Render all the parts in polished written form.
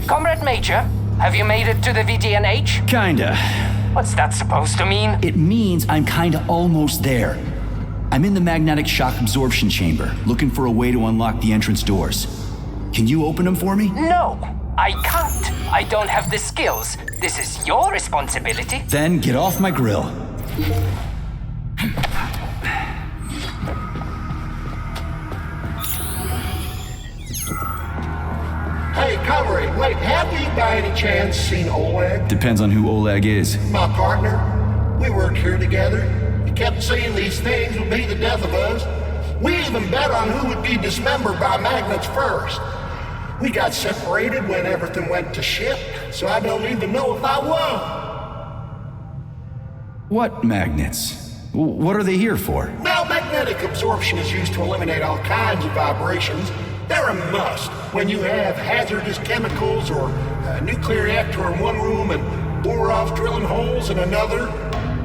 Comrade Major, have you made it to the VDNH? Kinda. What's that supposed to mean? It means I'm kinda almost there. I'm in the magnetic shock absorption chamber, looking for a way to unlock the entrance doors. Can you open them for me? No, I can't. I don't have the skills. This is your responsibility. Then get off my grill. Hey, comrade, wait, have you by any chance seen Oleg? Depends on who Oleg is. My partner. We worked here together. He kept saying these things would be the death of us. We even bet on who would be dismembered by magnets first. We got separated when everything went to shit, so I don't even know if I won. What magnets? What are they here for? Well, magnetic absorption is used to eliminate all kinds of vibrations. They're a must when you have hazardous chemicals or a nuclear reactor in one room and bore off drilling holes in another.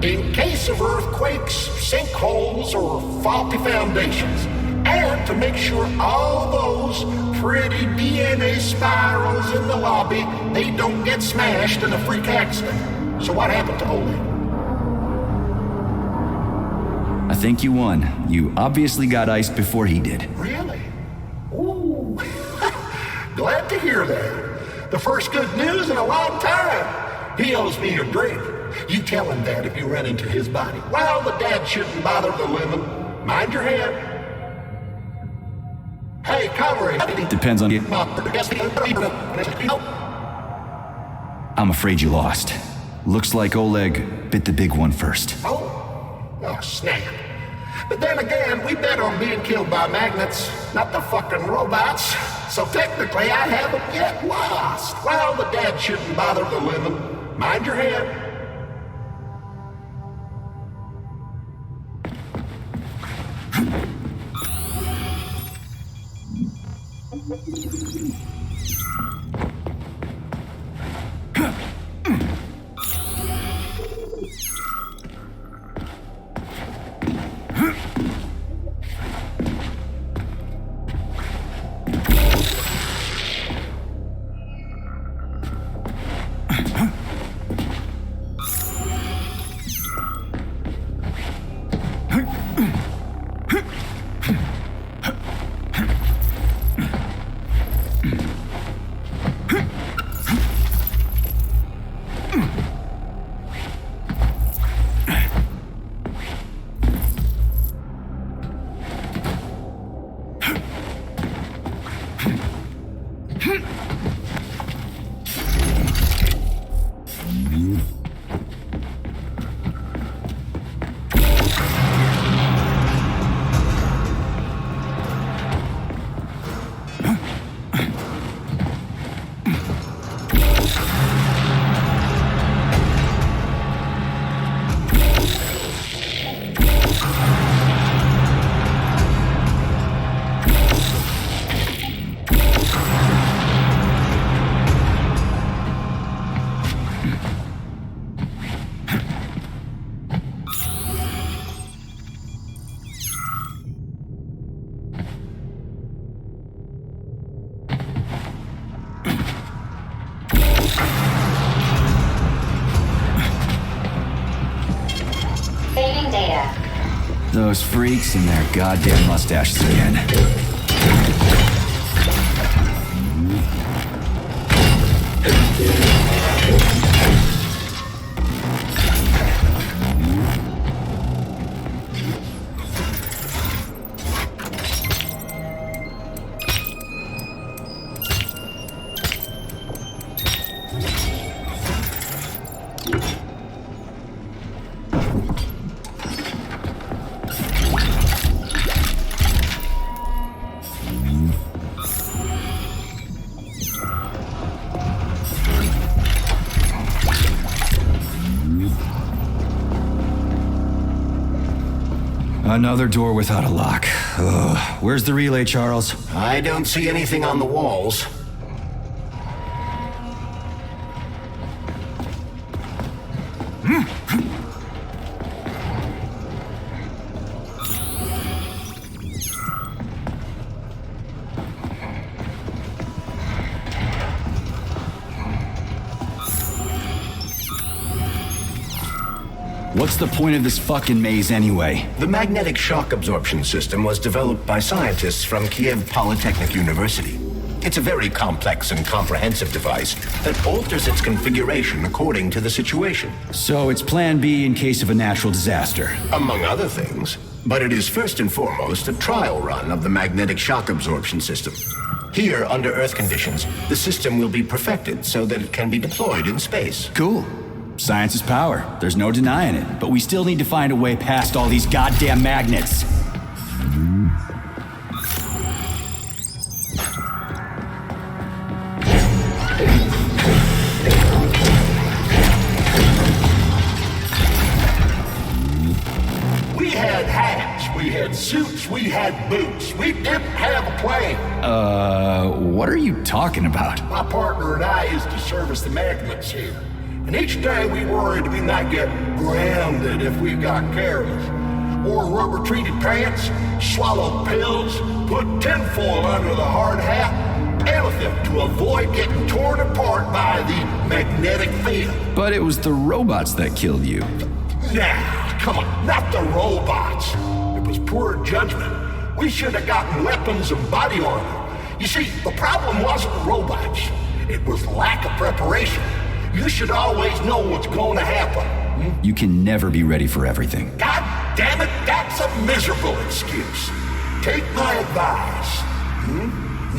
In case of earthquakes, sinkholes, or faulty foundations. And to make sure all those pretty DNA spirals in the lobby, they don't get smashed in a freak accident. So what happened to Oleg? I think you won. You obviously got iced before he did. Really? Ooh. Glad to hear that. The first good news in a long time. He owes me a drink. You tell him that if you run into his body. Well, the dad shouldn't bother the living. Mind your head. Hey, comrade. Depends on you. I'm afraid you lost. Looks like Oleg bit the big one first. Oh, snap. But then again, we bet on being killed by magnets, not the fucking robots. So technically, I haven't yet lost. Well, the dad shouldn't bother the living. Mind your head. Saving data. Those freaks and their goddamn mustaches again. Another door without a lock. Ugh. Where's the relay, Charles? I don't see anything on the walls. What's the point of this fucking maze anyway? The magnetic shock absorption system was developed by scientists from Kiev Polytechnic University. It's a very complex and comprehensive device that alters its configuration according to the situation. So it's plan B in case of a natural disaster. Among other things. But it is first and foremost a trial run of the magnetic shock absorption system. Here, under Earth conditions, the system will be perfected so that it can be deployed in space. Cool. Science is power. There's no denying it. But we still need to find a way past all these goddamn magnets. We had hats, we had suits, we had boots. We didn't have a plane. What are you talking about? My partner and I used to service the magnets here. And each day we worried we might get grounded if we got careless. Wore rubber-treated pants, swallowed pills, put tinfoil under the hard hat, anything to avoid getting torn apart by the magnetic field. But it was the robots that killed you. Nah, come on, not the robots. It was poor judgment. We should have gotten weapons and body armor. You see, the problem wasn't the robots. It was lack of preparation. You should always know what's going to happen. You can never be ready for everything. God damn it, that's a miserable excuse. Take my advice.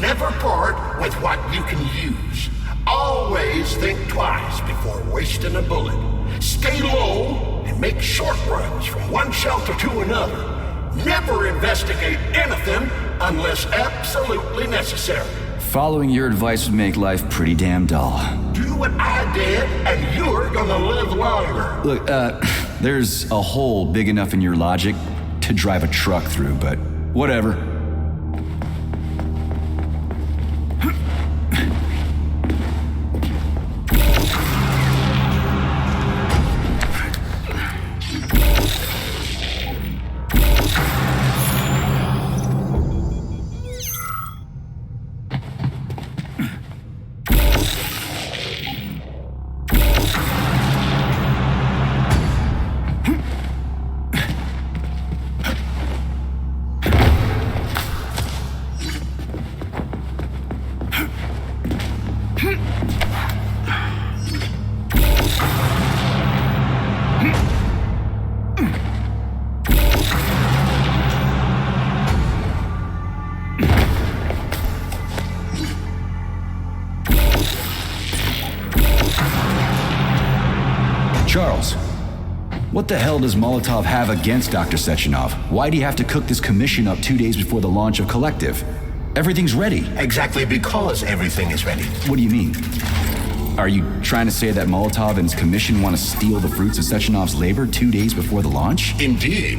Never part with what you can use. Always think twice before wasting a bullet. Stay low and make short runs from one shelter to another. Never investigate anything unless absolutely necessary. Following your advice would make life pretty damn dull. Do what I did, and you're gonna live longer. Look, there's a hole big enough in your logic to drive a truck through, but whatever. Charles, what the hell does Molotov have against Dr. Sechenov? Why'd he have to cook this commission up 2 days before the launch of Collective? Everything's ready. Exactly because everything is ready. What do you mean? Are you trying to say that Molotov and his commission want to steal the fruits of Sechenov's labor 2 days before the launch? Indeed.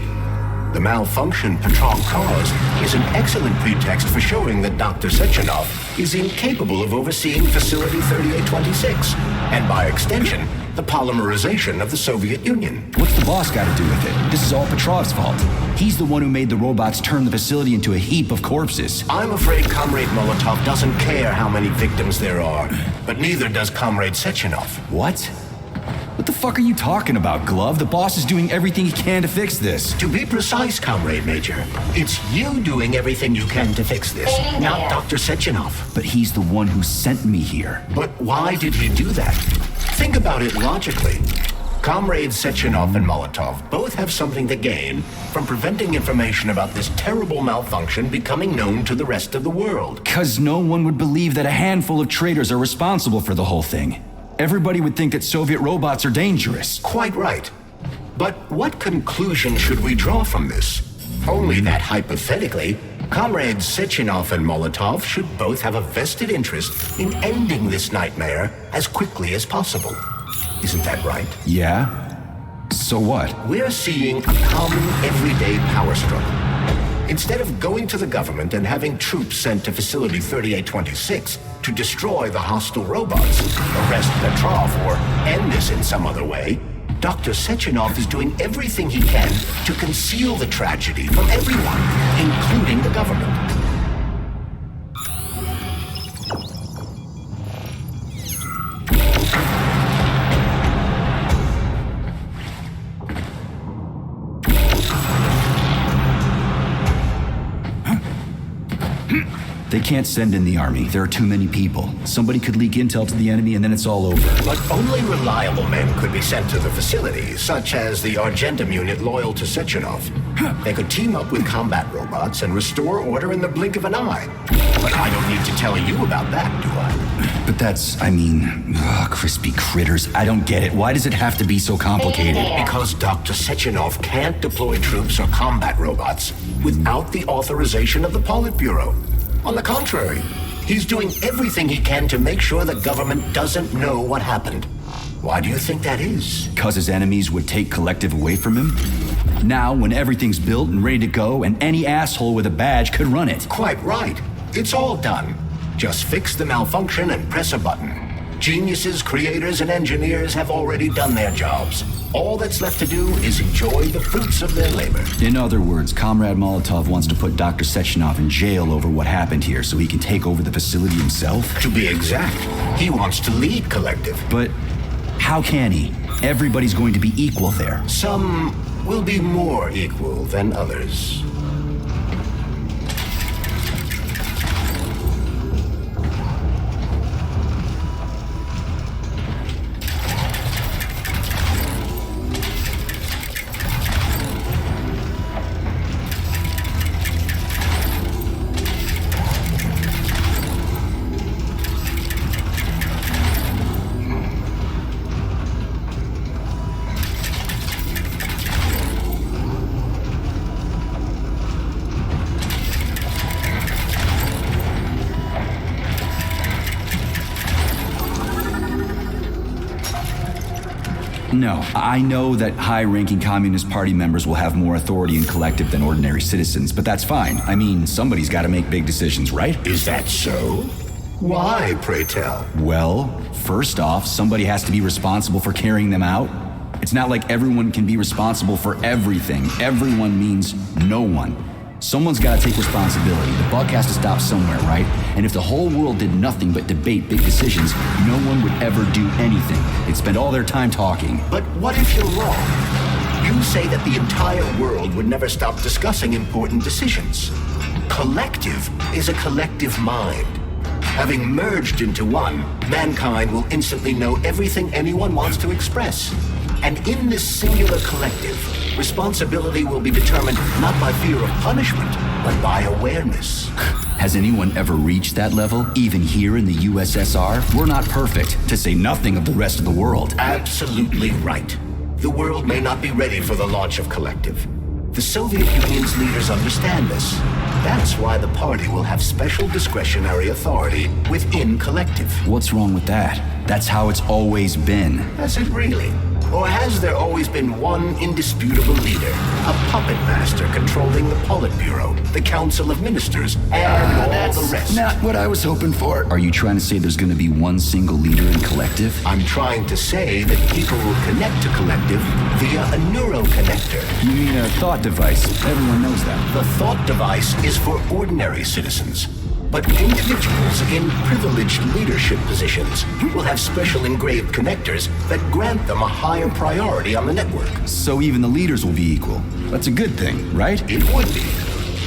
The malfunction Petrov caused is an excellent pretext for showing that Dr. Sechenov is incapable of overseeing Facility 3826, and by extension, the polymerization of the Soviet Union. What's the boss got to do with it? This is all Petrov's fault. He's the one who made the robots turn the facility into a heap of corpses. I'm afraid Comrade Molotov doesn't care how many victims there are, but neither does Comrade Sechenov. What? What the fuck are you talking about, Glove? The boss is doing everything he can to fix this. To be precise, Comrade Major, it's you doing everything you can to fix this, not Dr. Sechenov. But he's the one who sent me here. But why did he do that? Think about it logically. Comrades Sechenov and Molotov both have something to gain from preventing information about this terrible malfunction becoming known to the rest of the world. 'Cause no one would believe that a handful of traitors are responsible for the whole thing. Everybody would think that Soviet robots are dangerous. Quite right. But what conclusion should we draw from this? Only that hypothetically, Comrades Sechenov and Molotov should both have a vested interest in ending this nightmare as quickly as possible. Isn't that right? Yeah? So what? We're seeing a common everyday power struggle. Instead of going to the government and having troops sent to Facility 3826 to destroy the hostile robots, arrest Petrov, or end this in some other way, Dr. Sechenov is doing everything he can to conceal the tragedy from everyone, including the government. They can't send in the army. There are too many people. Somebody could leak intel to the enemy and then it's all over. But only reliable men could be sent to the facility, such as the Argentum unit loyal to Sechenov. They could team up with combat robots and restore order in the blink of an eye. But I don't need to tell you about that, do I? But that's, crispy critters. I don't get it. Why does it have to be so complicated? Because Dr. Sechenov can't deploy troops or combat robots without the authorization of the Politburo. On the contrary, he's doing everything he can to make sure the government doesn't know what happened. Why do you think that is? 'Cause his enemies would take Collective away from him? Now, when everything's built and ready to go, and any asshole with a badge could run it. Quite right. It's all done. Just fix the malfunction and press a button. Geniuses, creators, and engineers have already done their jobs. All that's left to do is enjoy the fruits of their labor. In other words, Comrade Molotov wants to put Dr. Sechenov in jail over what happened here so he can take over the facility himself? To be exact, he wants to lead Collective. But how can he? Everybody's going to be equal there. Some will be more equal than others. No, I know that high-ranking Communist Party members will have more authority in Collective than ordinary citizens, but that's fine. I mean, somebody's got to make big decisions, right? Is that so? Why, pray tell? Well, first off, somebody has to be responsible for carrying them out. It's not like everyone can be responsible for everything. Everyone means no one. Someone's got to take responsibility. The buck has to stop somewhere, right? And if the whole world did nothing but debate big decisions, no one would ever do anything. They'd spend all their time talking. But what if you're wrong? You say that the entire world would never stop discussing important decisions. Collective is a collective mind. Having merged into one, mankind will instantly know everything anyone wants to express. And in this singular collective, responsibility will be determined not by fear of punishment, but by awareness. Has anyone ever reached that level, even here in the USSR? We're not perfect, to say nothing of the rest of the world. Absolutely right. The world may not be ready for the launch of Collective. The Soviet Union's leaders understand this. That's why the party will have special discretionary authority within Collective. What's wrong with that? That's how it's always been. Has it really? Or has there always been one indisputable leader, a puppet master controlling the Politburo, the Council of Ministers, and all the rest? Not what I was hoping for. Are you trying to say there's gonna be one single leader in Collective? I'm trying to say that people will connect to Collective via a neuroconnector. You mean a thought device? Everyone knows that. The thought device is for ordinary citizens. But individuals in privileged leadership positions will have special engraved connectors that grant them a higher priority on the network. So even the leaders will be equal. That's a good thing, right? It would be.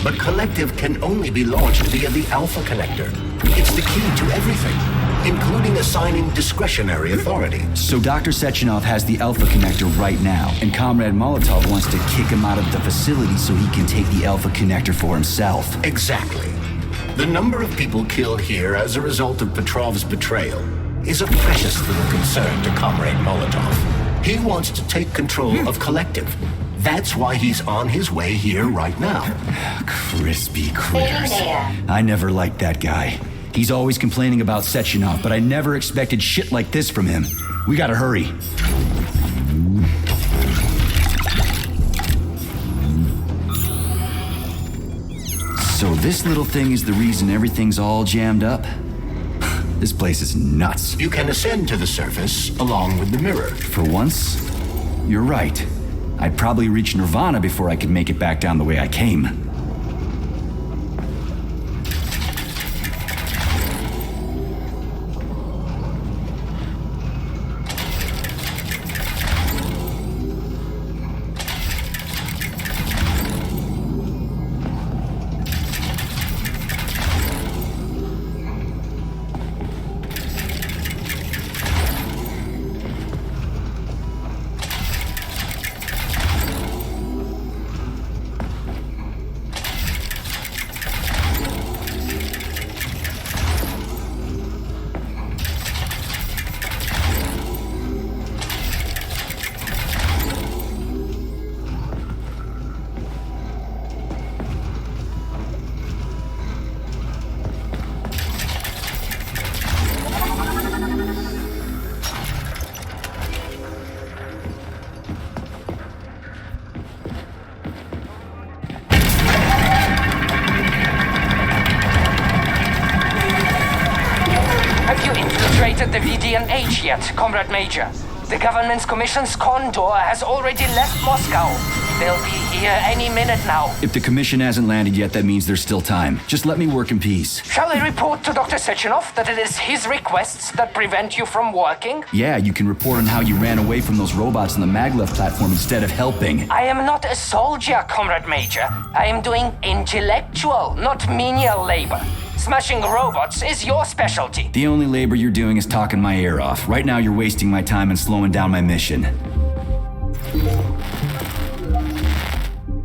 But Collective can only be launched via the Alpha Connector. It's the key to everything, including assigning discretionary authority. So Dr. Sechenov has the Alpha Connector right now, and Comrade Molotov wants to kick him out of the facility so he can take the Alpha Connector for himself. Exactly. The number of people killed here as a result of Petrov's betrayal is a precious little concern to Comrade Molotov. He wants to take control of Collective. That's why he's on his way here right now. Crispy critters. I never liked that guy. He's always complaining about Sechenov, but I never expected shit like this from him. We gotta hurry. So this little thing is the reason everything's all jammed up? This place is nuts. You can ascend to the surface along with the mirror. For once, you're right. I'd probably reach Nirvana before I could make it back down the way I came. The VDNH yet, Comrade Major. The government's commission's Condor has already left Moscow. They'll be here any minute now. If the commission hasn't landed yet, that means there's still time. Just let me work in peace. Shall I report to Dr. Sechenov that it is his requests that prevent you from working? Yeah, you can report on how you ran away from those robots on the maglev platform instead of helping. I am not a soldier, Comrade Major. I am doing intellectual, not menial labor. Smashing robots is your specialty. The only labor you're doing is talking my ear off. Right now you're wasting my time and slowing down my mission.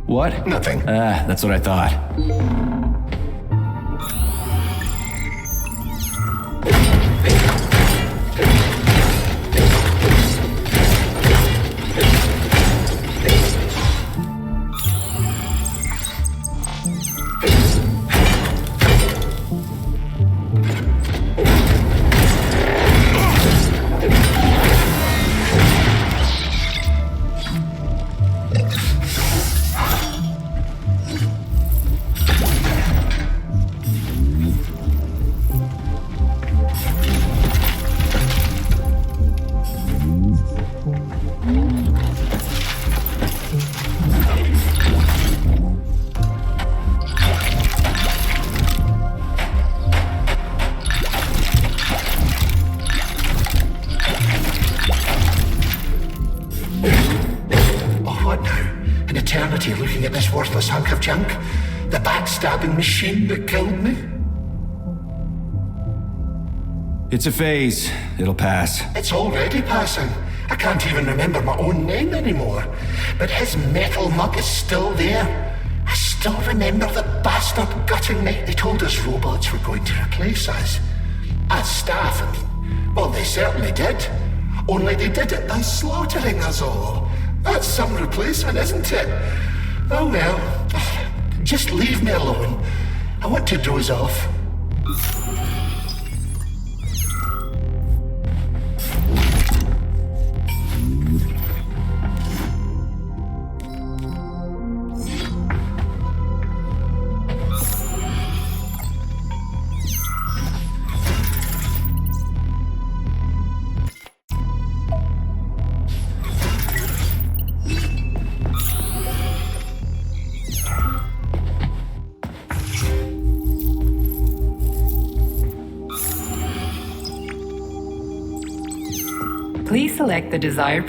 What? Nothing. That's what I thought. Looking at this worthless hunk of junk, the backstabbing machine that killed me. It's a phase. It'll pass. It's already passing. I can't even remember my own name anymore. But his metal mug is still there. I still remember the bastard gutting me. They told us robots were going to replace us. As staff, I mean. Well, they certainly did. Only they did it by slaughtering us all. That's some replacement, isn't it? Oh well, just leave me alone. I want to doze off. Please select the desired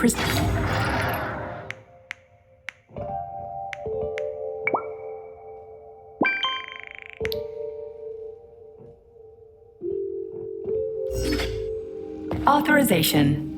authorization.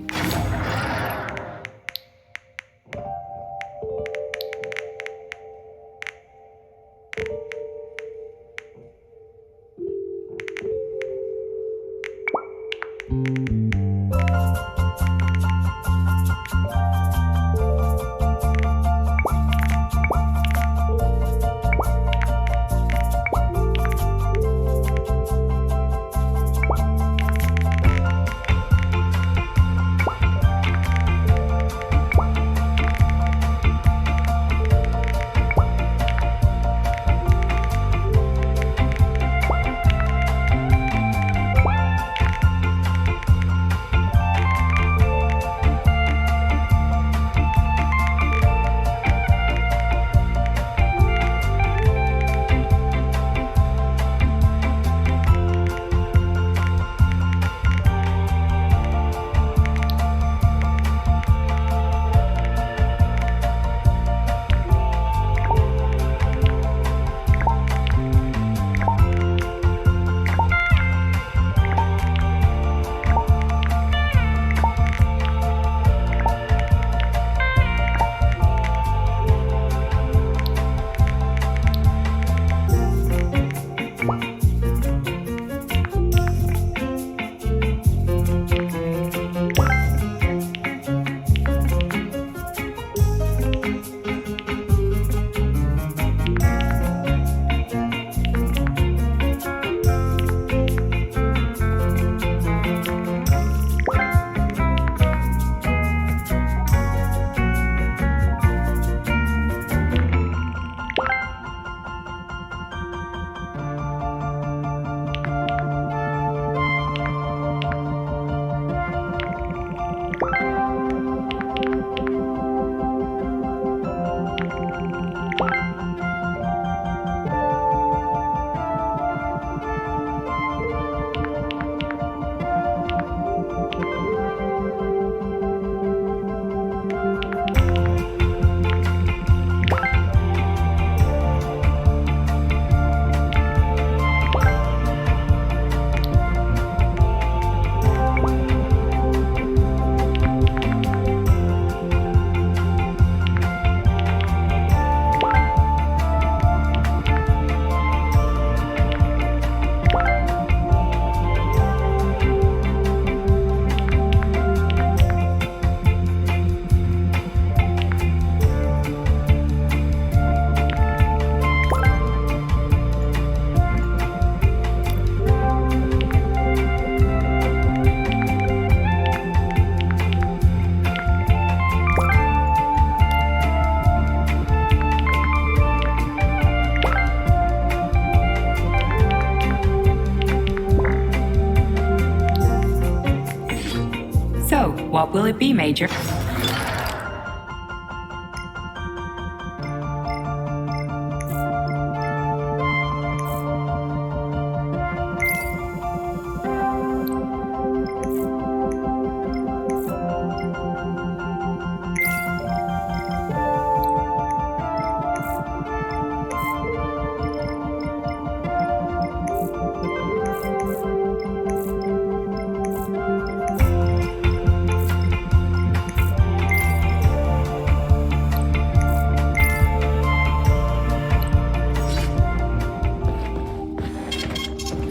What will it be, Major?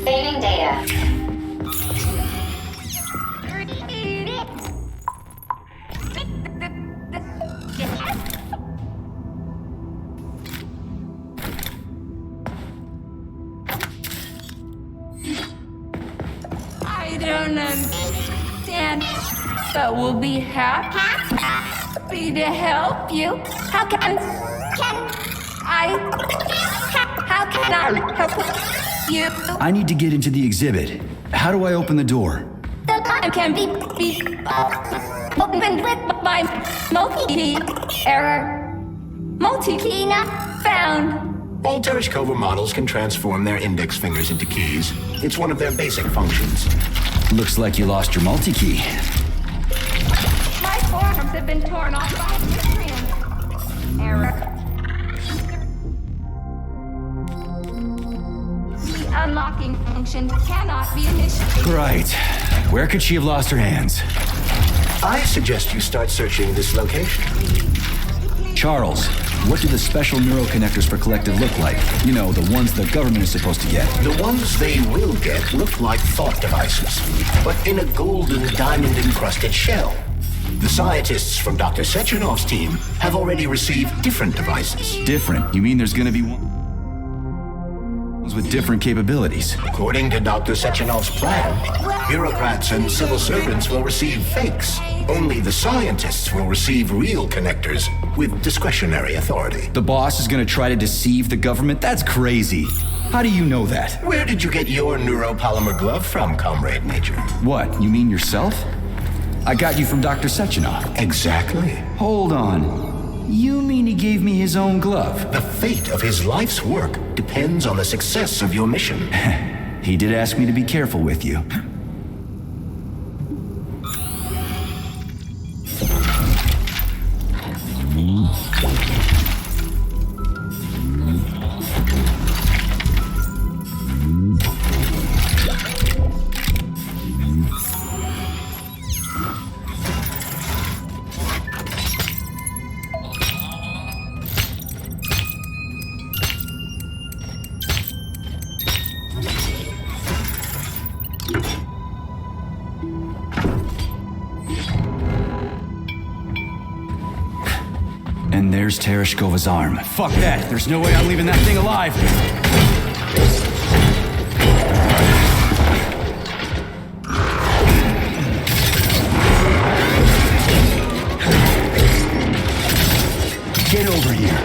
Saving data. I don't understand, but we'll be happy to help you. How can I help you? I need to get into the exhibit. How do I open the door? The time can be opened with my multi-key error. Multi-key not found. All Tereshkova models can transform their index fingers into keys. It's one of their basic functions. Looks like you lost your multi-key. arms have been torn off by miscreants. Error. The unlocking function cannot be initiated. Right. Where could she have lost her hands? I suggest you start searching this location. Charles, what do the special neuroconnectors for Collective look like? You know, the ones the government is supposed to get. The ones they will get look like thought devices, but in a golden diamond-encrusted shell. The scientists from Dr. Sechenov's team have already received different devices. Different? You mean there's gonna be ones with different capabilities? According to Dr. Sechenov's plan, bureaucrats and civil servants will receive fakes. Only the scientists will receive real connectors with discretionary authority. The boss is gonna try to deceive the government? That's crazy. How do you know that? Where did you get your neuropolymer glove from, Comrade Major? What, you mean yourself? I got you from Dr. Sechenov. Exactly. Hold on. You mean he gave me his own glove? The fate of his life's work depends on the success of your mission. He did ask me to be careful with you. And there's Tereshkova's arm. Fuck that! There's no way I'm leaving that thing alive! Get over here!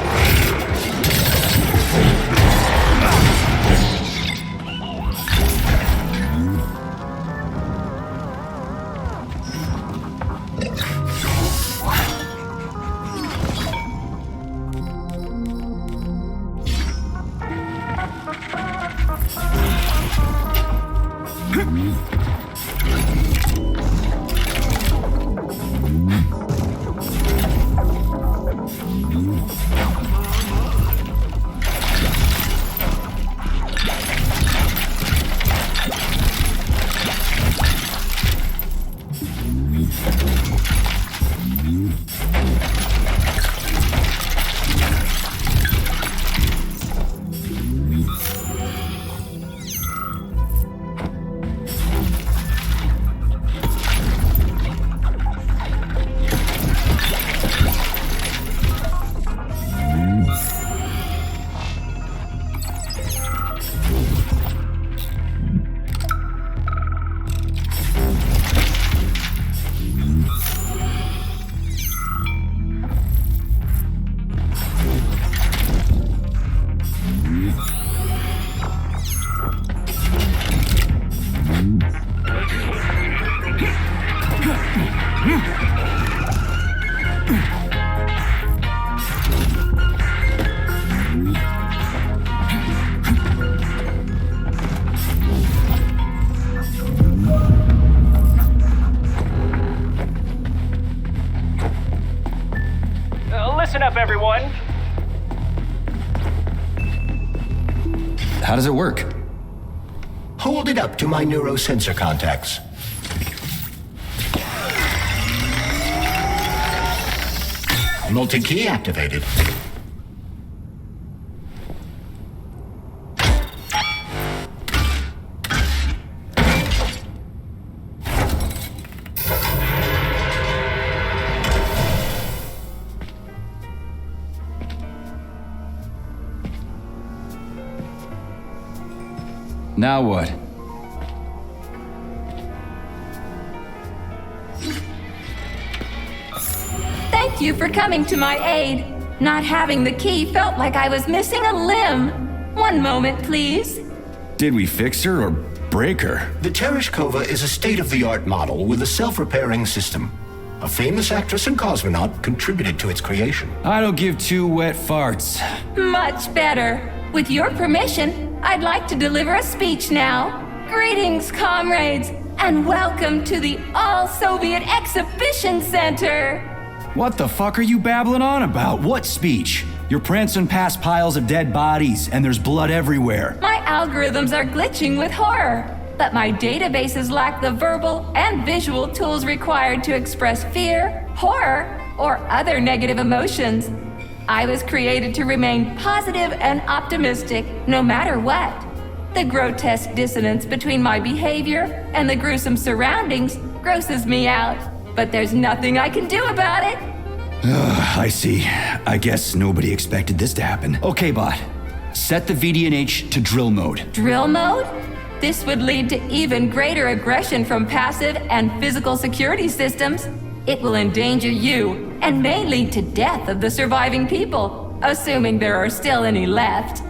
Listen up, everyone. How does it work? Hold it up to my neurosensor contacts. Multi-key activated. Now what? Thank you for coming to my aid. Not having the key felt like I was missing a limb. One moment, please. Did we fix her or break her? The Tereshkova is a state-of-the-art model with a self-repairing system. A famous actress and cosmonaut contributed to its creation. I don't give two wet farts. Much better. With your permission, I'd like to deliver a speech now. Greetings, comrades, and welcome to the All-Soviet Exhibition Center. What the fuck are you babbling on about? What speech? You're prancing past piles of dead bodies, and there's blood everywhere. My algorithms are glitching with horror, but my databases lack the verbal and visual tools required to express fear, horror, or other negative emotions. I was created to remain positive and optimistic, no matter what. The grotesque dissonance between my behavior and the gruesome surroundings grosses me out, but there's nothing I can do about it. I see. I guess nobody expected this to happen. Okay, bot. Set the VDNH to drill mode. Drill mode? This would lead to even greater aggression from passive and physical security systems. It will endanger you and may lead to death of the surviving people, assuming there are still any left.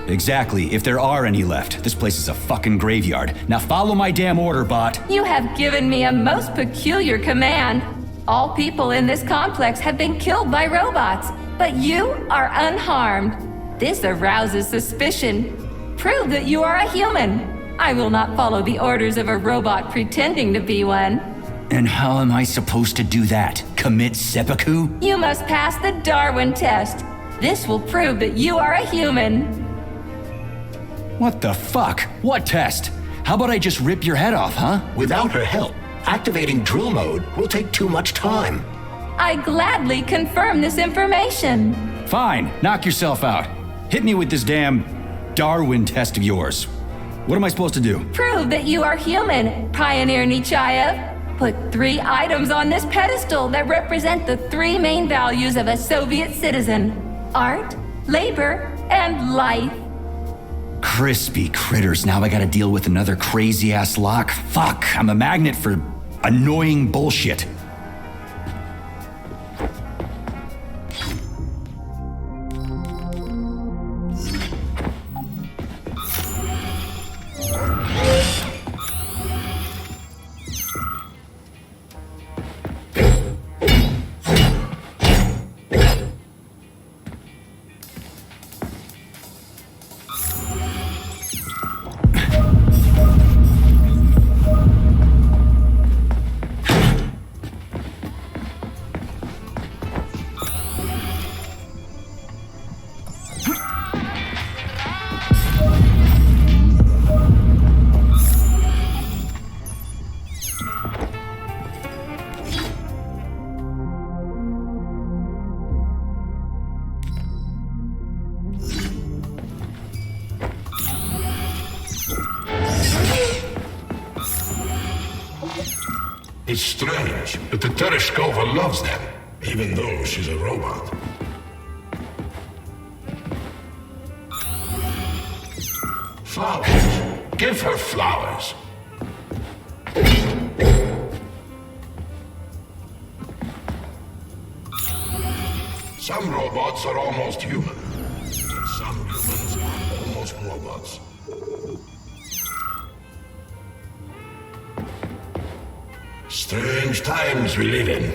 Exactly, if there are any left. This place is a fucking graveyard. Now follow my damn order, bot. You have given me a most peculiar command. All people in this complex have been killed by robots, but you are unharmed. This arouses suspicion. Prove that you are a human. I will not follow the orders of a robot pretending to be one. And how am I supposed to do that? Commit seppuku? You must pass the Darwin test. This will prove that you are a human. What the fuck? What test? How about I just rip your head off, huh? Without her help, activating drill mode will take too much time. I gladly confirm this information. Fine, knock yourself out. Hit me with this damn Darwin test of yours. What am I supposed to do? Prove that you are human, Pioneer Nechayev. Put 3 items on this pedestal that represent the 3 main values of a Soviet citizen: art, labor, and life. Crispy critters, now I gotta deal with another crazy-ass lock? Fuck, I'm a magnet for annoying bullshit. It's strange, but the Tereshkova loves them, even though she's a robot. Flowers. Give her flowers. Some robots are almost human, and some humans are almost robots. Strange times we live in.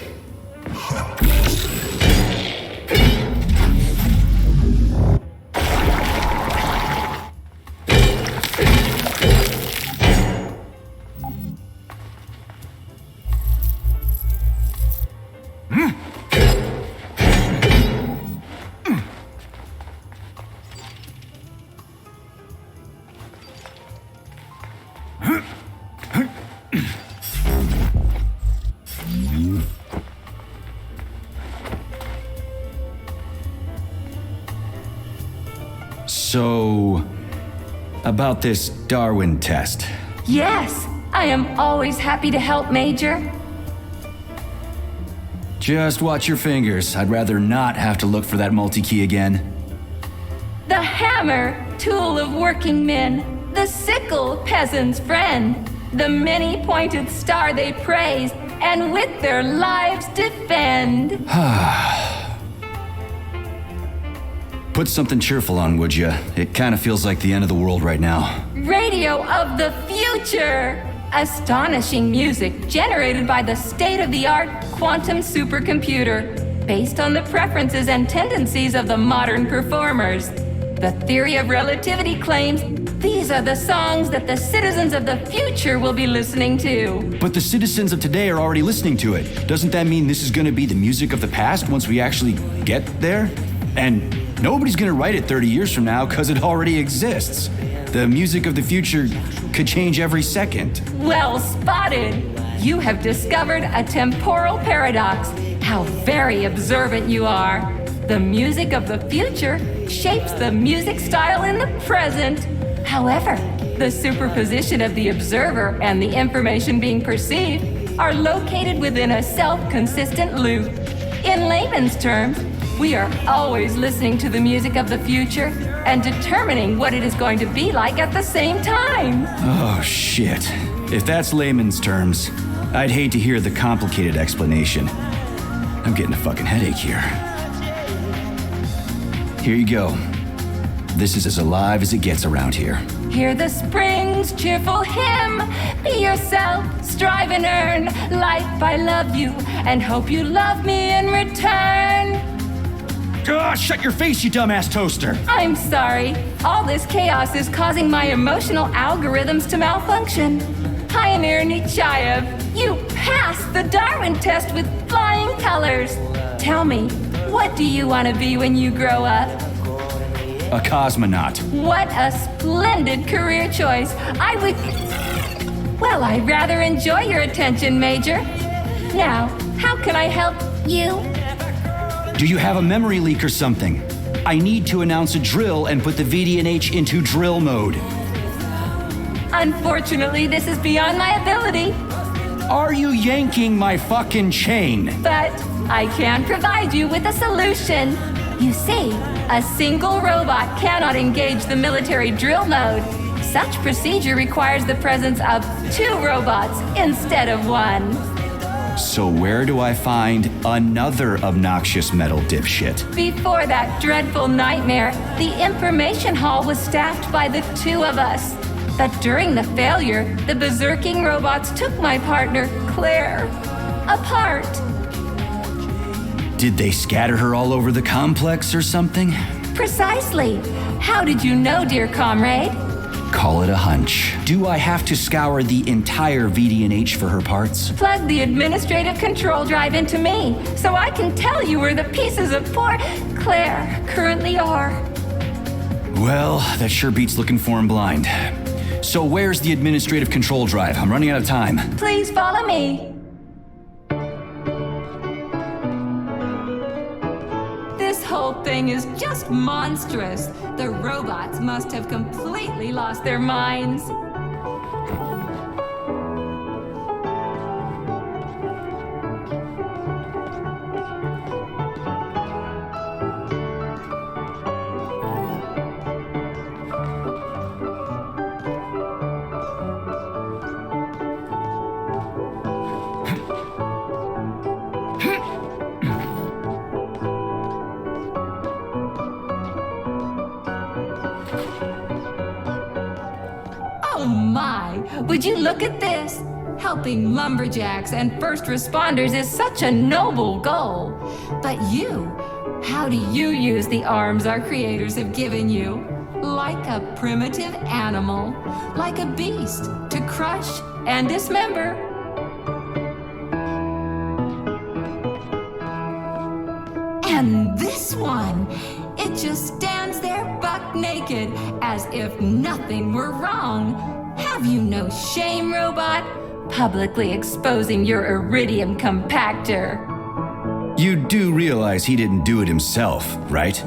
So, about this Darwin test. Yes, I am always happy to help, Major. Just watch your fingers. I'd rather not have to look for that multi-key again. The hammer, tool of working men. The sickle, peasant's friend. The many-pointed star they praise, and with their lives defend. Put something cheerful on, would ya? It kind of feels like the end of the world right now. Radio of the future! Astonishing music generated by the state-of-the-art quantum supercomputer, based on the preferences and tendencies of the modern performers. The theory of relativity claims These are the songs that the citizens of the future will be listening to. But the citizens of today are already listening to it. Doesn't that mean this is gonna be the music of the past once we actually get there? And nobody's gonna write it 30 years from now because it already exists. The music of the future could change every second. Well spotted! You have discovered a temporal paradox. How very observant you are. The music of the future shapes the music style in the present. However, the superposition of the observer and the information being perceived are located within a self-consistent loop. In layman's terms, we are always listening to the music of the future and determining what it is going to be like at the same time. Oh, shit. If that's layman's terms, I'd hate to hear the complicated explanation. I'm getting a fucking headache here. Here you go. This is as alive as it gets around here. Hear the spring's cheerful hymn. Be yourself, strive and earn. Life, I love you, and hope you love me in return. Shut your face, you dumbass toaster! I'm sorry. All this chaos is causing my emotional algorithms to malfunction. Pioneer Nechayev, you passed the Darwin test with flying colors. Tell me, what do you want to be when you grow up? A cosmonaut. What a splendid career choice. Well, I'd rather enjoy your attention, Major. Now, how can I help you? Do you have a memory leak or something? I need to announce a drill and put the VD&H into drill mode. Unfortunately, this is beyond my ability. Are you yanking my fucking chain? But I can provide you with a solution. You see, a single robot cannot engage the military drill mode. Such procedure requires the presence of 2 robots instead of 1. So where do I find another obnoxious metal dipshit? Before that dreadful nightmare, the information hall was staffed by the 2 of us. But during the failure, the berserking robots took my partner, Claire, apart. Did they scatter her all over the complex or something? Precisely. How did you know, dear comrade? Call it a hunch. Do I have to scour the entire VD&H for her parts? Plug the administrative control drive into me, so I can tell you where the pieces of poor Claire currently are. Well, that sure beats looking for him blind. So where's the administrative control drive? I'm running out of time. Please follow me. This whole thing is just monstrous. The robots must have completely lost their minds. Oh my, would you look at this? Helping lumberjacks and first responders is such a noble goal. But you, how do you use the arms our creators have given you? Like a primitive animal, like a beast, to crush and dismember. And this one, it just stands there buck naked, as if nothing were wrong. Have you no shame, robot? Publicly exposing your iridium compactor. You do realize he didn't do it himself, right?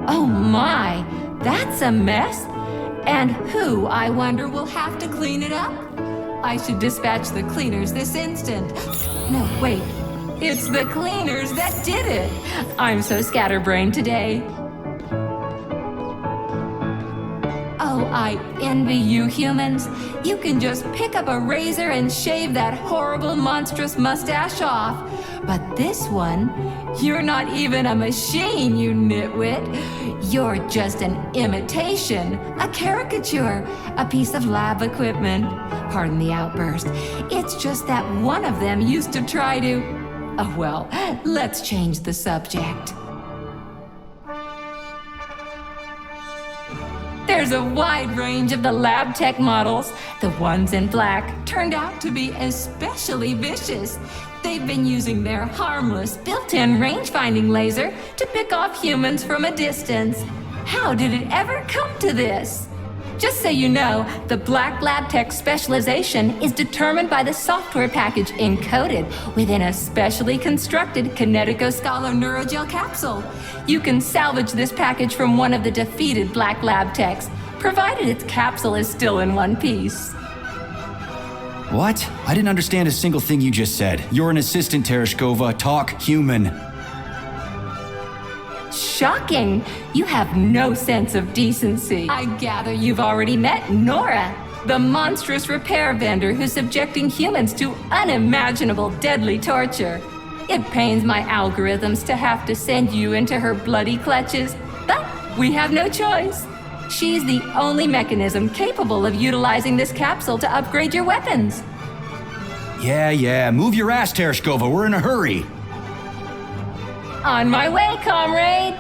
Oh my, that's a mess. And who, I wonder, will have to clean it up? I should dispatch the cleaners this instant. No, wait. It's the cleaners that did it. I'm so scatterbrained today. Oh, I envy you humans. You can just pick up a razor and shave that horrible, monstrous mustache off. But this one, you're not even a machine, you nitwit. You're just an imitation, a caricature, a piece of lab equipment. Pardon the outburst. It's just that one of them used to try to... Oh, well, let's change the subject. There's a wide range of the lab tech models. The ones in black turned out to be especially vicious. They've been using their harmless built-in range-finding laser to pick off humans from a distance. How did it ever come to this? Just so you know, the Black Lab Tech specialization is determined by the software package encoded within a specially constructed Kinetico-Scalo Neurogel capsule. You can salvage this package from one of the defeated Black Lab Techs, provided its capsule is still in one piece. What? I didn't understand a single thing you just said. You're an assistant, Tereshkova. Talk human. Shocking! You have no sense of decency. I gather you've already met Nora, the monstrous repair vendor who's subjecting humans to unimaginable deadly torture. It pains my algorithms to have to send you into her bloody clutches, but we have no choice. She's the only mechanism capable of utilizing this capsule to upgrade your weapons. Yeah, move your ass, Tereshkova. We're in a hurry. On my way, comrade!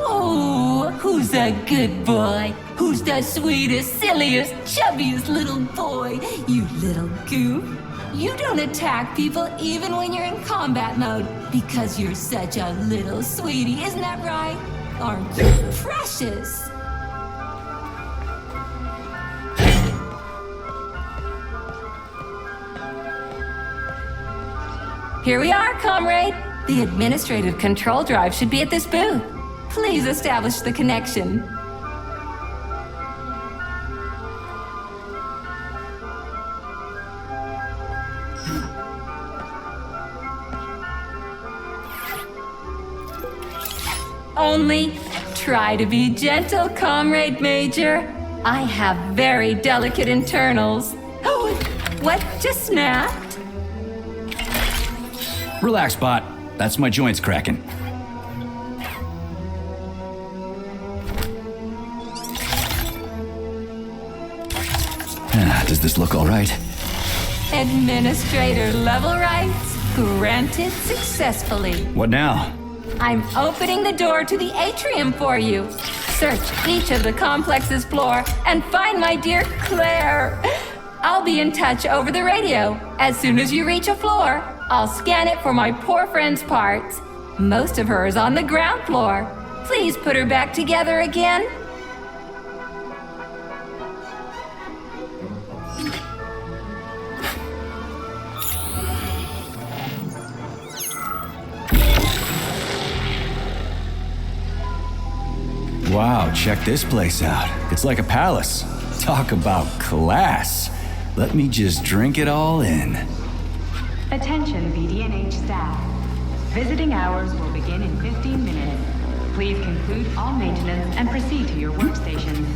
Oh, who's a good boy? Who's the sweetest, silliest, chubbiest little boy? You little goof. You don't attack people even when you're in combat mode because you're such a little sweetie, isn't that right? Aren't you precious? Here we are, comrade. The administrative control drive should be at this booth. Please establish the connection. Only try to be gentle, Comrade Major. I have very delicate internals. Oh, what just snapped? Relax, bot. That's my joints cracking. Does this look all right? Administrator level rights granted successfully. What now? I'm opening the door to the atrium for you. Search each of the complex's floor and find my dear Claire. I'll be in touch over the radio. As soon as you reach a floor, I'll scan it for my poor friend's parts. Most of her is on the ground floor. Please put her back together again. Wow, check this place out. It's like a palace. Talk about class. Let me just drink it all in. Attention BD&H staff. Visiting hours will begin in 15 minutes. Please conclude all maintenance and proceed to your workstations.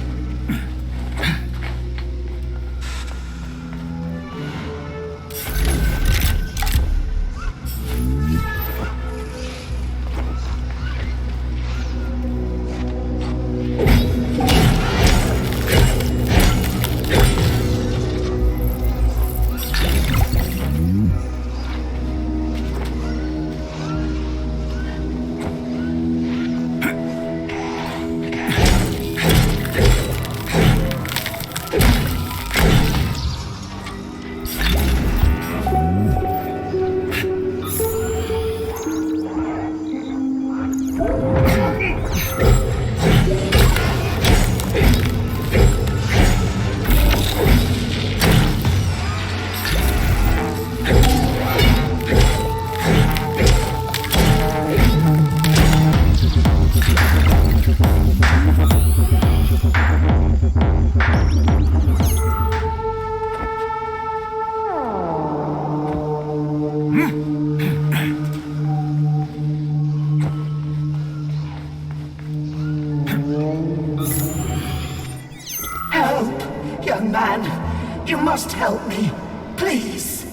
Young man, you must help me. Please.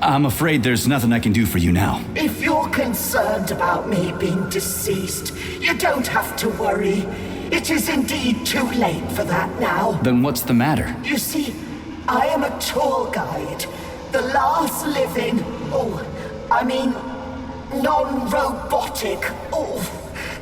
I'm afraid there's nothing I can do for you now. If you're concerned about me being deceased, you don't have to worry. It is indeed too late for that now. Then what's the matter? You see, I am a tour guide. The last living, non-robotic.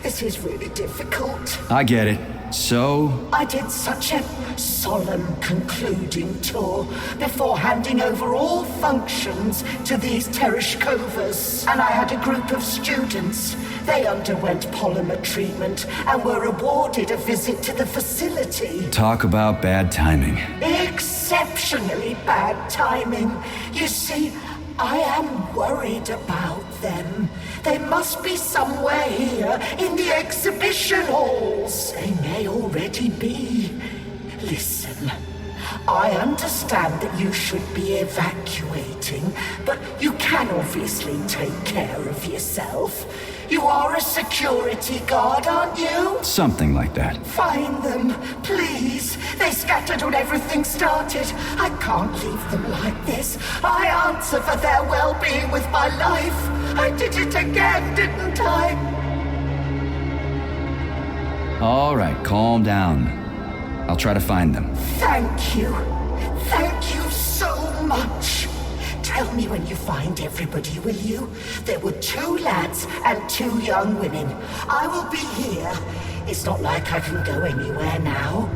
This is really difficult. I get it. So? I did such a solemn concluding tour before handing over all functions to these Tereshkovas. And I had a group of students. They underwent polymer treatment and were awarded a visit to the facility. Talk about bad timing. Exceptionally bad timing. You see, I am worried about them. They must be somewhere here in the exhibition halls. They may already be. Listen, I understand that you should be evacuating, but you can obviously take care of yourself. You are a security guard, aren't you? Something like that. Find them, please. They scattered when everything started. I can't leave them like this. I answer for their well-being with my life. I did it again, didn't I? All right, calm down. I'll try to find them. Thank you. Thank you so much. Tell me when you find everybody, will you? There were 2 lads and 2 young women. I will be here. It's not like I can go anywhere now.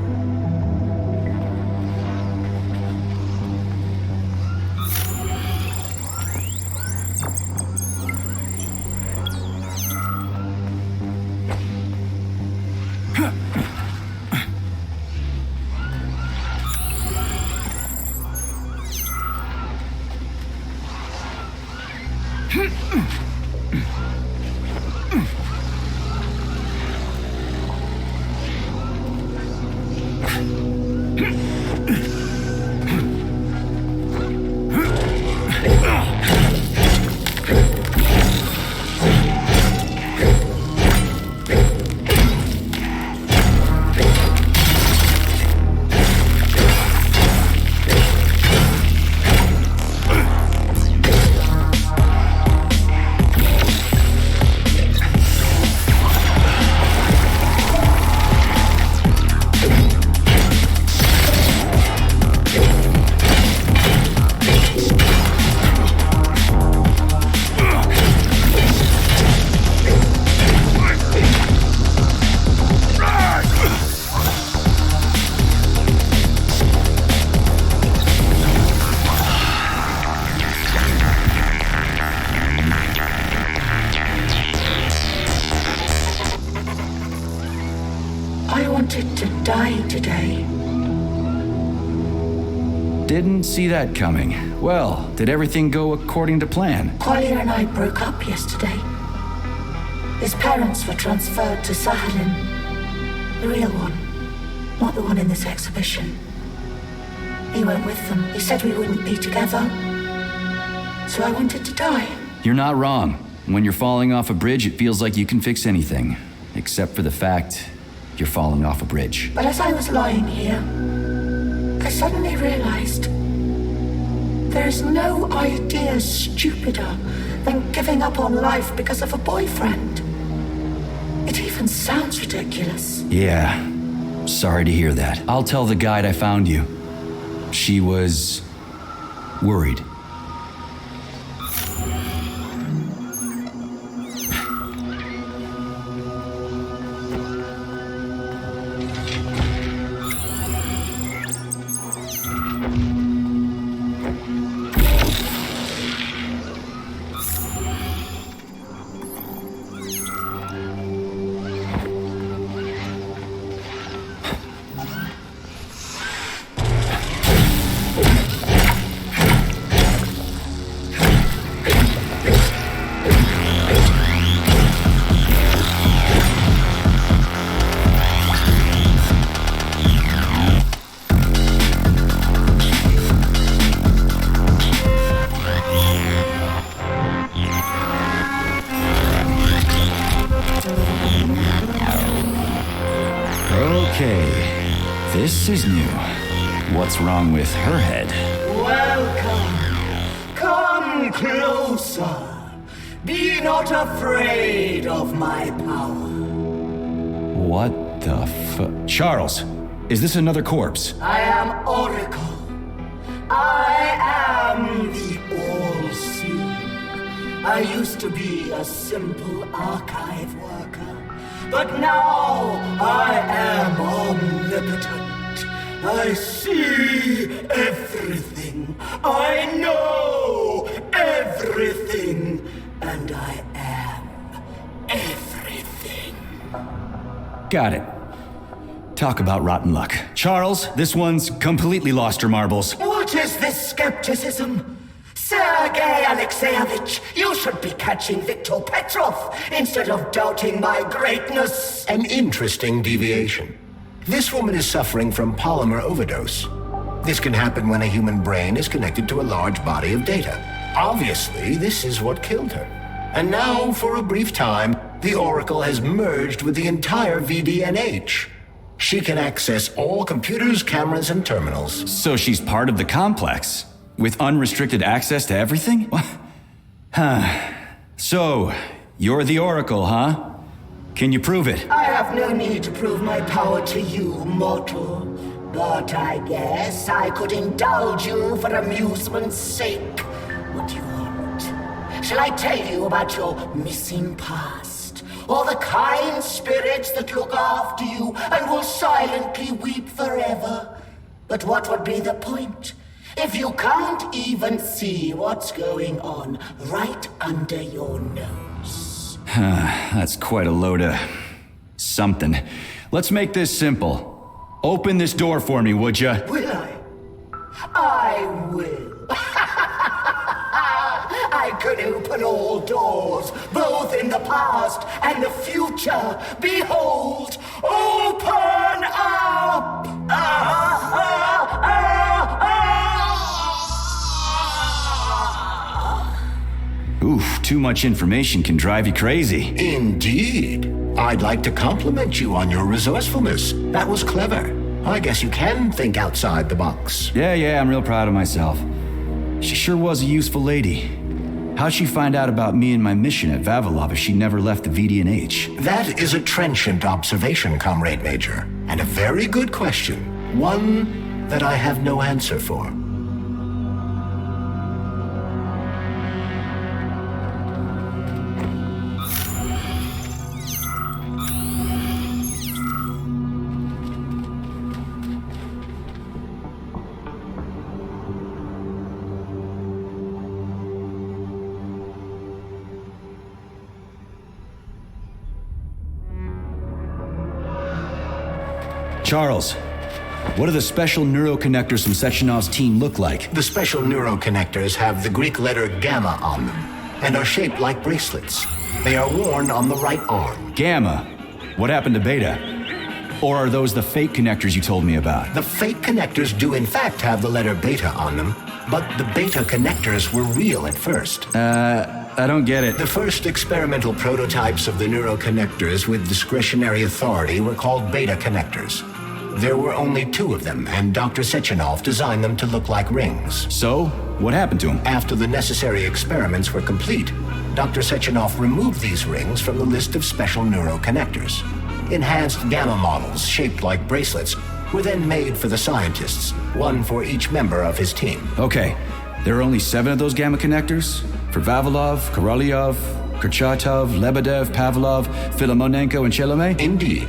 Didn't see that coming. Well, did everything go according to plan? Collier and I broke up yesterday. His parents were transferred to Sahalin. The real one, not the one in this exhibition. He went with them. He said we wouldn't be together. So I wanted to die. You're not wrong. When you're falling off a bridge, it feels like you can fix anything. Except for the fact you're falling off a bridge. But as I was lying here, I suddenly realized there is no idea stupider than giving up on life because of a boyfriend. It even sounds ridiculous. Yeah, sorry to hear that. I'll tell the guide I found you. She was worried. This is new. What's wrong with her head? Welcome. Come closer. Be not afraid of my power. What the Charles, is this another corpse? I am Oracle. I am the All-Seeing. I used to be a simple archive worker, but now I am omnipotent. I see everything. I know everything. And I am everything. Got it. Talk about rotten luck. Charles, this one's completely lost her marbles. What is this skepticism? Sergei Alexeyevich, you should be catching Viktor Petrov instead of doubting my greatness. An interesting deviation. This woman is suffering from polymer overdose. This can happen when a human brain is connected to a large body of data. Obviously, this is what killed her. And now, for a brief time, the Oracle has merged with the entire VDNH. She can access all computers, cameras, and terminals. So she's part of the complex, with unrestricted access to everything? So, you're the Oracle, huh? Can you prove it? I have no need to prove my power to you, mortal. But I guess I could indulge you for amusement's sake. What do you want? Shall I tell you about your missing past? Or the kind spirits that look after you and will silently weep forever? But what would be the point if you can't even see what's going on right under your nose? That's quite a load of something. Let's make this simple. Open this door for me, would ya? Will I? I will. I can open all doors, both in the past and the future. Behold, open up! Oof, too much information can drive you crazy. Indeed. I'd like to compliment you on your resourcefulness. That was clever. I guess you can think outside the box. Yeah, I'm real proud of myself. She sure was a useful lady. How'd she find out about me and my mission at Vavilov if she never left the VDNH? That is a trenchant observation, Comrade Major. And a very good question. One that I have no answer for. Charles, what do the special neuroconnectors from Sechenov's team look like? The special neuroconnectors have the Greek letter gamma on them and are shaped like bracelets. They are worn on the right arm. Gamma? What happened to Beta? Or are those the fake connectors you told me about? The fake connectors do in fact have the letter beta on them, but the beta connectors were real at first. I don't get it. The first experimental prototypes of the neuroconnectors with discretionary authority were called beta connectors. There were only 2 of them, and Dr. Sechenov designed them to look like rings. So, what happened to them? After the necessary experiments were complete, Dr. Sechenov removed these rings from the list of special neuroconnectors. Enhanced gamma models, shaped like bracelets, were then made for the scientists, one for each member of his team. Okay, there are only 7 of those gamma connectors? For Vavilov, Korolyov, Kurchatov, Lebedev, Pavlov, Filomonenko, and Chelome? Indeed.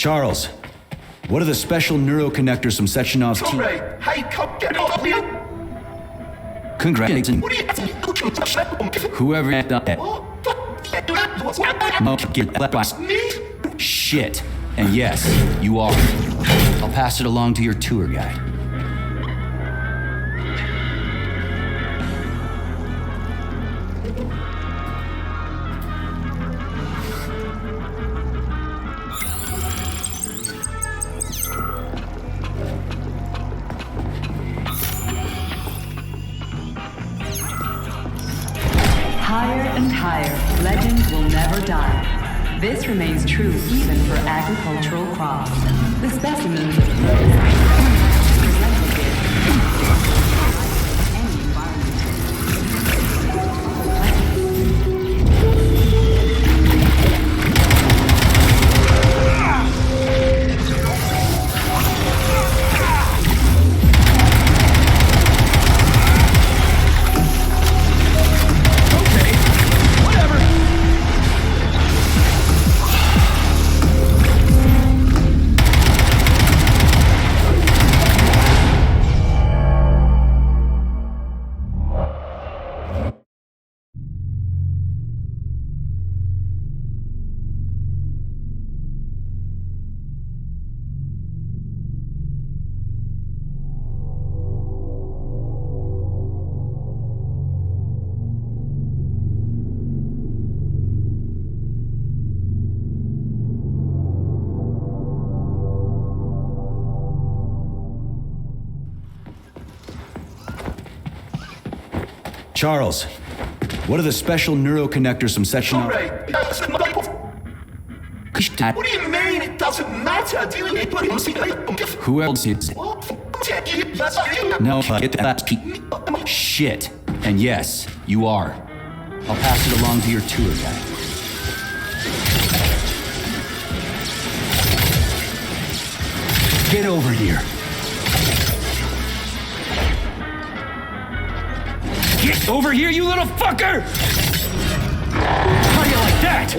Charles, what are the special neuroconnectors from Sechenov's team? Comrade, hey, come get off you! Congratulations. What are you... Whoever done that. What's happening? Me? Shit. And yes, you are. I'll pass it along to your tour guide. Higher and higher, legends will never die. This remains true even for agricultural crops. The specimens of presented here any environment. Charles, what are the special neuroconnectors from Sechenov? What do you mean it doesn't matter? Who else is it? No, get that. Shit. And yes, you are. I'll pass it along to your tour guide. Get over here. Get over here, you little fucker! How do you like that?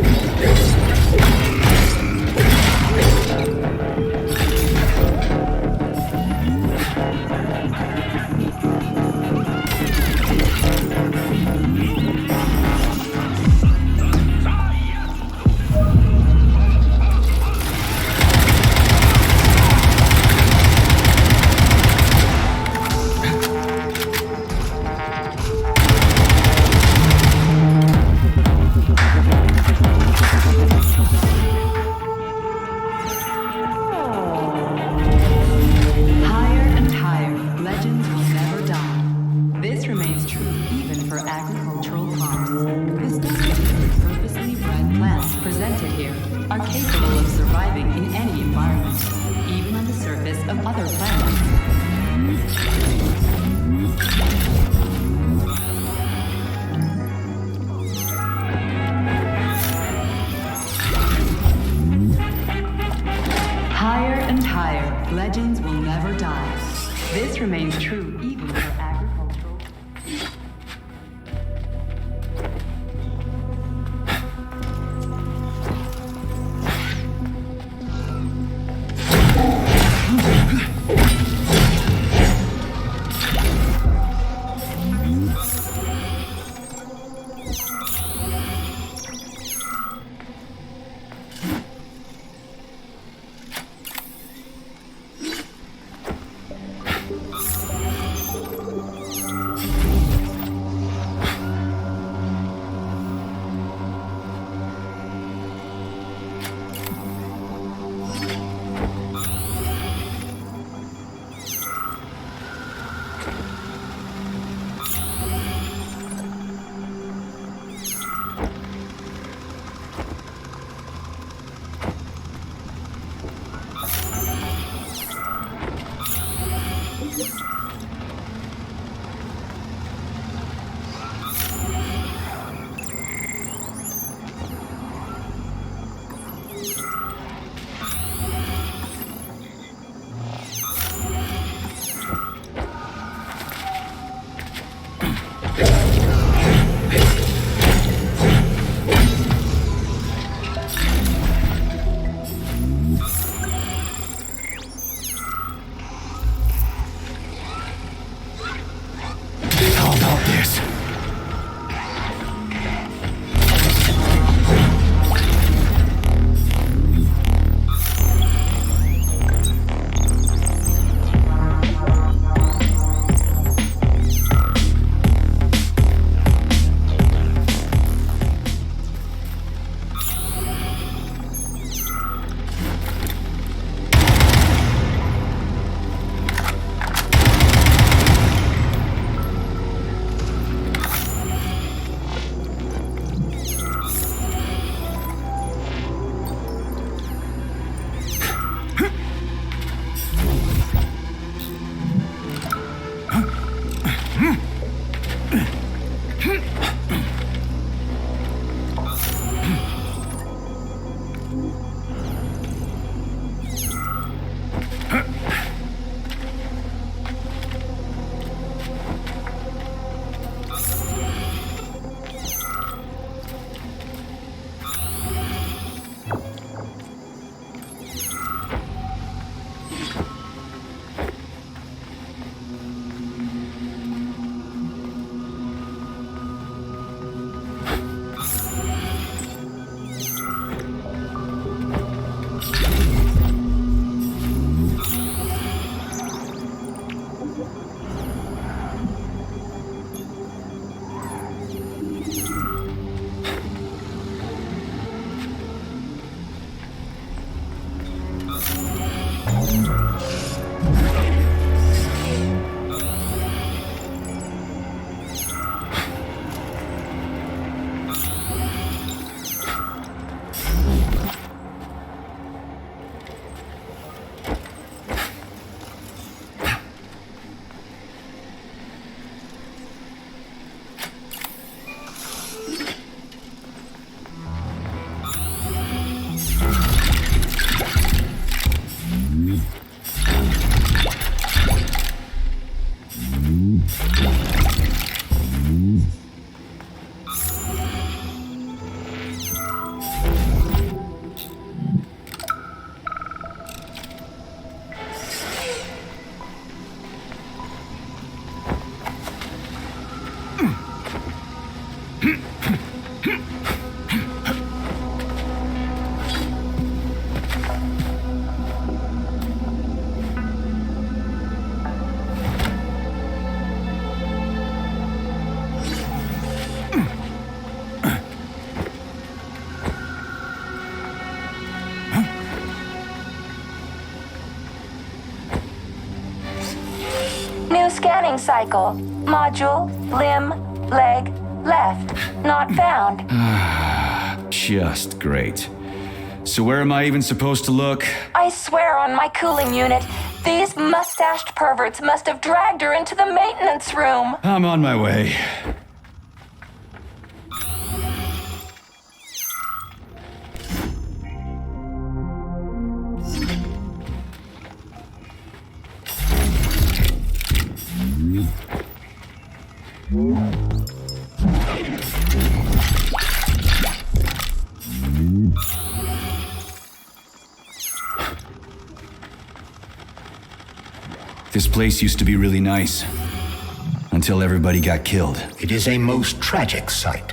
Legends will never die. This remains true even for agricultural. Scanning cycle. Module, limb, leg, left. Not found. Just great. So where am I even supposed to look? I swear on my cooling unit, these mustached perverts must have dragged her into the maintenance room. I'm on my way. This place used to be really nice. Until everybody got killed. It is a most tragic sight.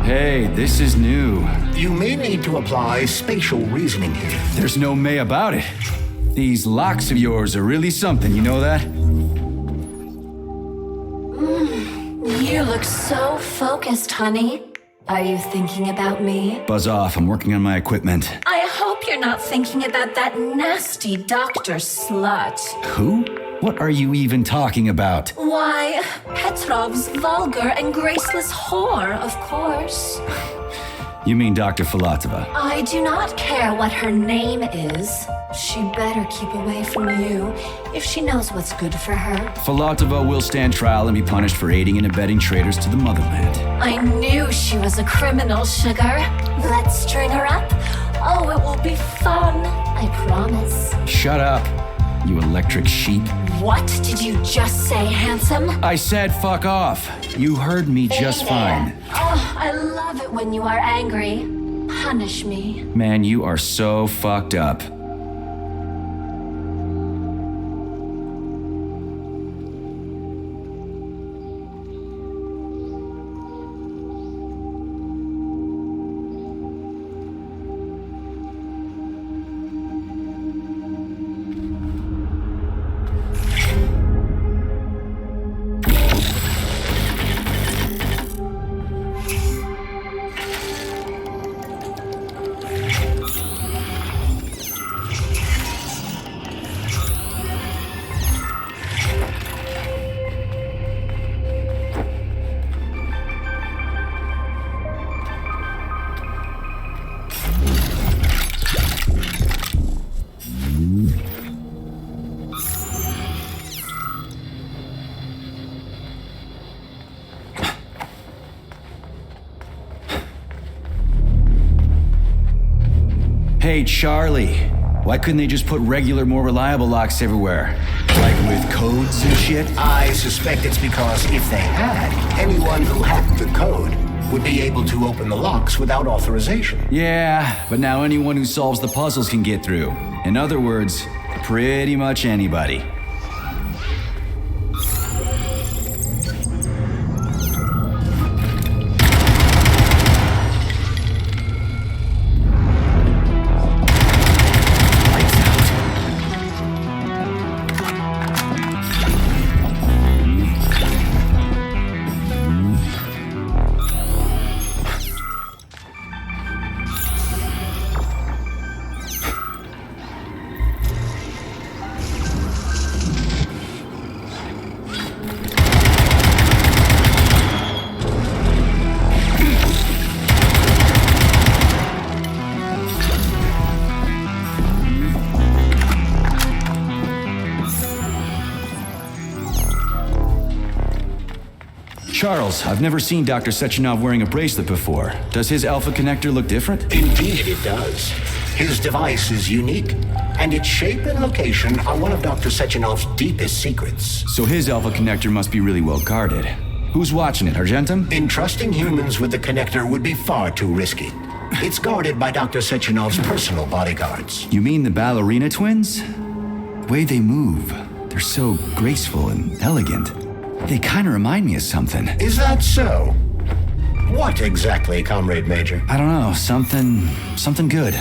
Hey, this is new. You may need to apply spatial reasoning here. There's no may about it. These locks of yours are really something, you know that? You look so focused, honey. Are you thinking about me? Buzz off, I'm working on my equipment. I hope you're not thinking about that nasty doctor slut. Who? What are you even talking about? Why, Petrov's vulgar and graceless whore, of course. You mean Dr. Filatova? I do not care what her name is. She better keep away from you if she knows what's good for her. Filatova will stand trial and be punished for aiding and abetting traitors to the motherland. I knew she was a criminal, sugar. Let's string her up. Oh, it will be fun, I promise. Shut up, you electric sheep. What did you just say, handsome? I said fuck off. You heard me just fine. Oh, I love it when you are angry. Punish me. Man, you are so fucked up. Hey, Charlie. Why couldn't they just put regular, more reliable locks everywhere? Like with codes and shit? I suspect it's because if they had, anyone who hacked the code would be able to open the locks without authorization. Yeah, but now anyone who solves the puzzles can get through. In other words, pretty much anybody. Charles, I've never seen Dr. Sechenov wearing a bracelet before. Does his alpha connector look different? Indeed it does. His device is unique, and its shape and location are one of Dr. Sechenov's deepest secrets. So his alpha connector must be really well guarded. Who's watching it, Argentum? Entrusting humans with the connector would be far too risky. It's guarded by Dr. Sechenov's personal bodyguards. You mean the ballerina twins? The way they move, they're so graceful and elegant. They kind of remind me of something. Is that so? What exactly, Comrade Major? I don't know, something good.